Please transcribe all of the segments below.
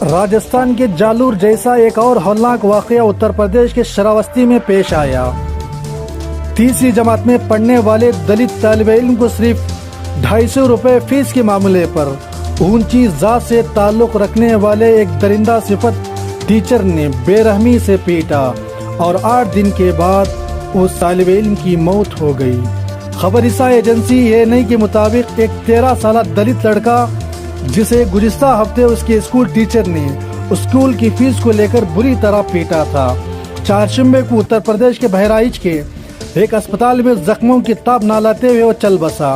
राजस्थान के जालूर जैसा एक और हौलनाक वाकया उत्तर प्रदेश के श्रावस्ती में पेश आया। तीसरी जमात में पढ़ने वाले दलित तालिब इल्म को सिर्फ 250 रुपए फीस के मामले पर ऊंची जात से ताल्लुक रखने वाले एक दरिंदा सिफत टीचर ने बेरहमी से पीटा और 8 दिन के बाद उस तालिब इल्म की मौत हो गई। खबरसां एजेंसी ANI के मुताबिक एक 13 साल दलित लड़का जिसे गुज़िश्ता हफ्ते उसके स्कूल टीचर ने स्कूल की फीस को लेकर बुरी तरह पीटा था। चारशिंबे को उत्तर प्रदेश के बहराइच के एक अस्पताल में जख्मों की ताब ना लाते हुए वो चल बसा।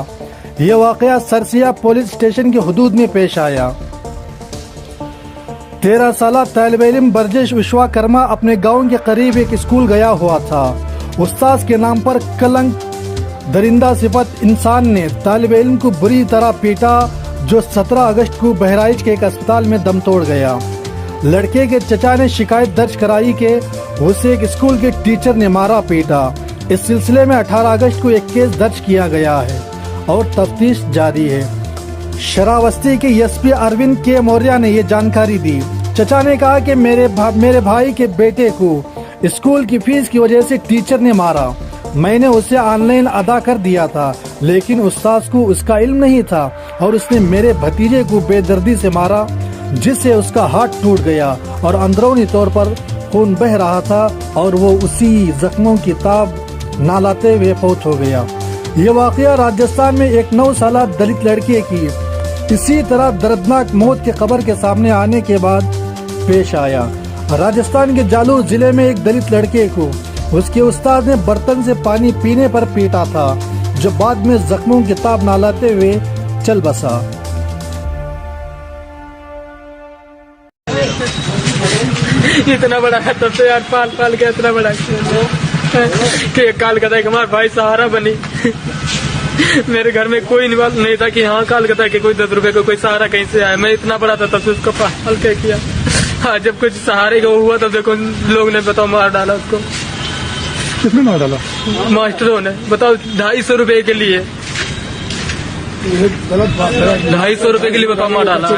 यह वाकया सरसिया पुलिस स्टेशन के हुदूद में पेश आया। 13 साल तालिब इल्म बरजिश विश्वकर्मा अपने गांव के करीब एक स्कूल गया हुआ था। उस्ताद के नाम पर कलंक दरिंदा सिफत इंसान ने तालिब इल्म को बुरी तरह पीटा, जो 17 अगस्त को बहराइच के एक अस्पताल में दम तोड़ गया। लड़के के चचा ने शिकायत दर्ज कराई कि उसे एक स्कूल के टीचर ने मारा पीटा। इस सिलसिले में 18 अगस्त को एक केस दर्ज किया गया है और तफ्तीश जारी है। श्रावस्ती के SP अरविंद के मौर्य ने ये जानकारी दी। चचा ने कहा कि मेरे भाई के बेटे को स्कूल की फीस की वजह से टीचर ने मारा। मैंने उसे ऑनलाइन अदा कर दिया था, लेकिन उस्ताद को उसका इल्म नहीं था और उसने मेरे भतीजे को बेदर्दी से मारा, जिससे उसका हाथ टूट गया और अंदरूनी तौर पर खून बह रहा था और वो उसी जख्मों की ताब ना लाते हुए फौत हो गया। ये वाकया राजस्थान में एक 9 साल दलित लड़के की इसी तरह दर्दनाक मौत के खबर के सामने आने के बाद पेश आया। राजस्थान के जालूर जिले में एक दलित लड़के को उसके उस्ताद ने बर्तन से पानी पीने पर पीटा था, जो बाद में जख्मों की ताब ना लाते हुए चल बसा। इतना बड़ा है तब से यार पाल के इतना बड़ा कि कलकत्ता एक हमारा भाई सहारा बनी। मेरे घर में कोई नहीं था कि हाँ कलकत्ता के कोई 10 रुपए को कोई सहारा कहीं से आया। मैं इतना बड़ा था तब से उसको पाल के किया। हाँ, जब कुछ सहारे का हुआ तब देखो लोग ने बताओ मार डाला उसको। किसने मार डाला? मास्टरों ने। बताओ 250 रुपए के लिए, 250 रुपए के लिए बताओ मार डाला।